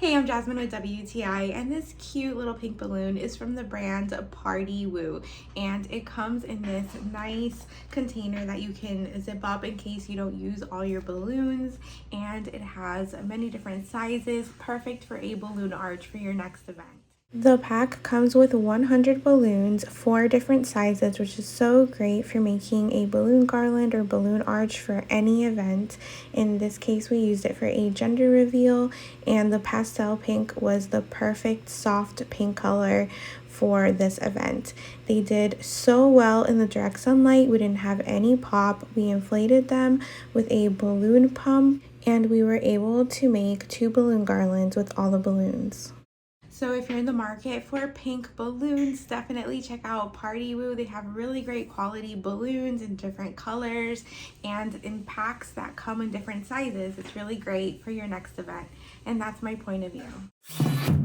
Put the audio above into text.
Hey, I'm Jasmine with WTI, and this cute little pink balloon is from the brand PartyWoo, and it comes in this nice container that you can zip up in case you don't use all your balloons, and it has many different sizes, perfect for a balloon arch for your next event. The pack comes with 100 balloons, 4 different sizes, which is so great for making a balloon garland or balloon arch for any event. In this case, we used it for a gender reveal, and the pastel pink was the perfect soft pink color for this event. They did so well in the direct sunlight. We didn't have any pop. We inflated them with a balloon pump, and we were able to make 2 balloon garlands with all the balloons. So if you're in the market for pink balloons, definitely check out PartyWoo. They have really great quality balloons in different colors and in packs that come in different sizes. It's really great for your next event. And that's my point of view.